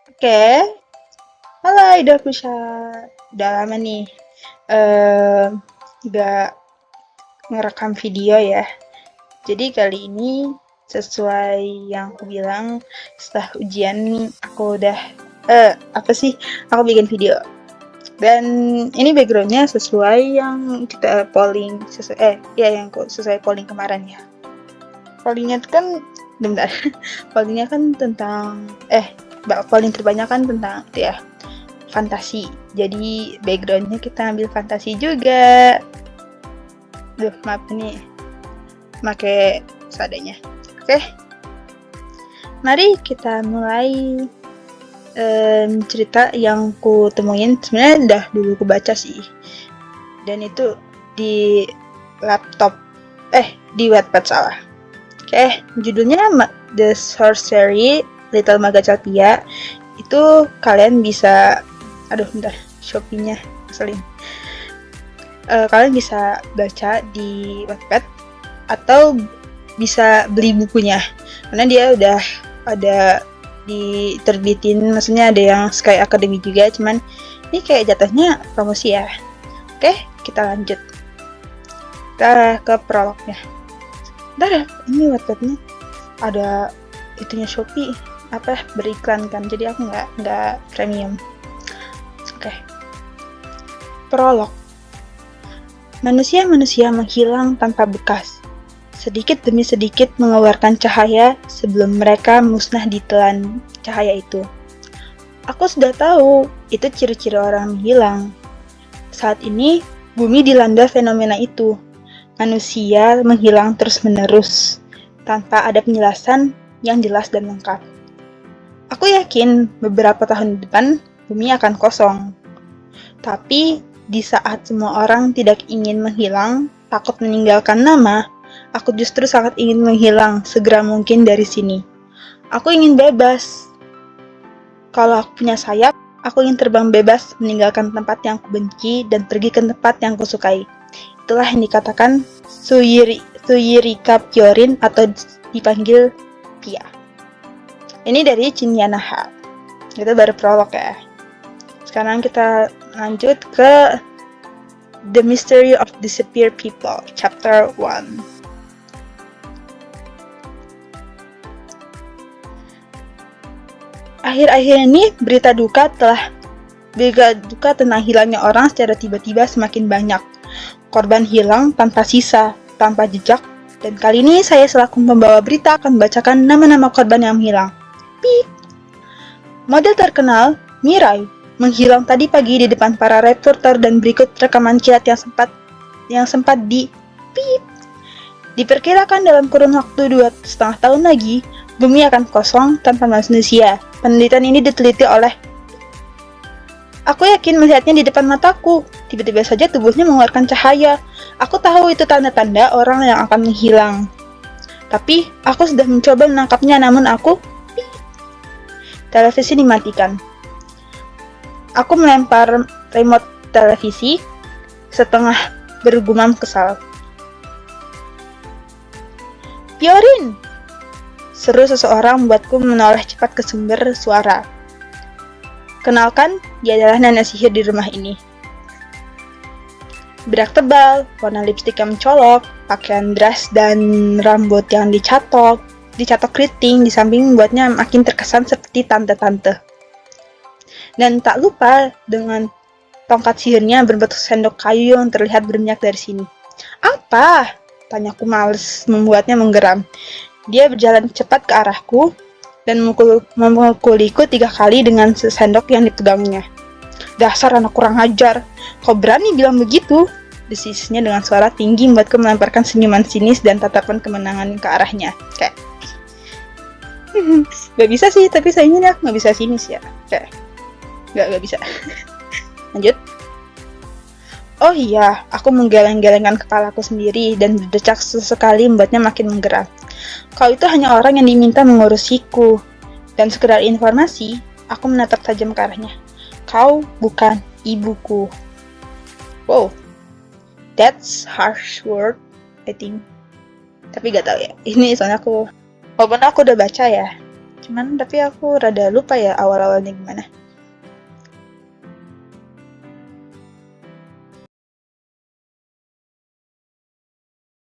Oke, halo Ida Pusha. Udah lama nih eh, nggak ngerekam video ya. Jadi kali ini sesuai yang aku bilang setelah ujian aku udah apa sih? Aku bikin video. Dan ini backgroundnya sesuai yang kita polling sesuai ya yang sesuai polling kemarin ya. Pollingnya kan bentar. Pollingnya kan tentang polling terbanyak kan tentang itu ya fantasi. Jadi backgroundnya kita ambil fantasi juga. Duh, maaf nih, pakai seadanya. Oke, mari kita mulai cerita yang ku temuin. Sebenarnya udah dulu ku baca sih. Dan itu di laptop, di Wattpad salah. Oke, judulnya The Sorcery Little Magacalpia. Itu kalian bisa, aduh bentar, Shopee-nya selin. Kalian bisa baca di Wattpad atau bisa beli bukunya karena dia udah ada diterbitin, maksudnya ada yang Sky Academy juga, cuman ini kayak jatuhnya promosi ya. Oke, kita lanjut, kita ke prolognya. Bentar ya, ini Wattpadnya ada itunya Shopee beriklan kan, jadi aku nggak premium. Oke, prolog. Manusia-manusia menghilang tanpa bekas, sedikit demi sedikit mengeluarkan cahaya sebelum mereka musnah ditelan cahaya itu. Aku sudah tahu, itu ciri-ciri orang menghilang. Saat ini, bumi dilanda fenomena itu. Manusia menghilang terus-menerus, tanpa ada penjelasan yang jelas dan lengkap. Aku yakin beberapa tahun depan, bumi akan kosong. Tapi, di saat semua orang tidak ingin menghilang, takut meninggalkan nama, aku justru sangat ingin menghilang segera mungkin dari sini. Aku ingin bebas. Kalau aku punya sayap, aku ingin terbang bebas meninggalkan tempat yang kubenci dan pergi ke tempat yang kusukai. Itulah yang dikatakan Suyirika Pyorin atau dipanggil Pia. Ini dari Chinyanaha. Itu baru prolog ya. Sekarang kita lanjut ke The Mystery of Disappeared People, Chapter 1. Akhir-akhir ini berita duka tentang hilangnya orang secara tiba-tiba semakin banyak. Korban hilang tanpa sisa, tanpa jejak, dan kali ini saya selaku pembawa berita akan membacakan nama-nama korban yang hilang. Pip. Model terkenal, Mirai, menghilang tadi pagi di depan para reporter dan berikut rekaman kilat yang sempat di pip. Diperkirakan dalam kurun waktu 2,5 tahun lagi, bumi akan kosong tanpa manusia. Penelitian ini diteliti oleh Aku yakin melihatnya di depan mataku. Tiba-tiba saja tubuhnya mengeluarkan cahaya. Aku tahu itu tanda-tanda orang yang akan menghilang. Tapi, aku sudah mencoba menangkapnya, namun aku... Televisi dimatikan. Aku melempar remote televisi setengah bergumam kesal. Pyorin! Seru seseorang membuatku menoleh cepat ke sumber suara. Kenalkan, dia adalah nenek sihir di rumah ini. Berak tebal, warna lipstik yang mencolok, pakaian dress dan rambut yang dicatok keriting di samping membuatnya makin terkesan seperti tante-tante. Dan tak lupa dengan tongkat sihirnya berbentuk sendok kayu yang terlihat berminyak dari sini. Apa? Tanyaku males membuatnya menggeram. Dia berjalan cepat ke arahku dan memukuliku 3 kali dengan sendok yang dipegangnya. Dasar anak kurang ajar, kau berani bilang begitu? Desisnya dengan suara tinggi membuatku melemparkan senyuman sinis dan tatapan kemenangan ke arahnya. Kayak, gak bisa sih, tapi sayangnya aku gak bisa sinis ya. Kayak, gak bisa. Lanjut. Oh iya, aku menggeleng-gelengkan kepalaku sendiri dan berdecak sesekali membuatnya makin menggeram. Kau itu hanya orang yang diminta mengurusiku. Dan sekedar informasi, aku menatap tajam ke arahnya. Kau bukan ibuku. Wow, that's harsh word, I think. Tapi gak tahu ya, ini soalnya walaupun aku udah baca ya. Cuman tapi aku rada lupa ya awal-awalnya gimana.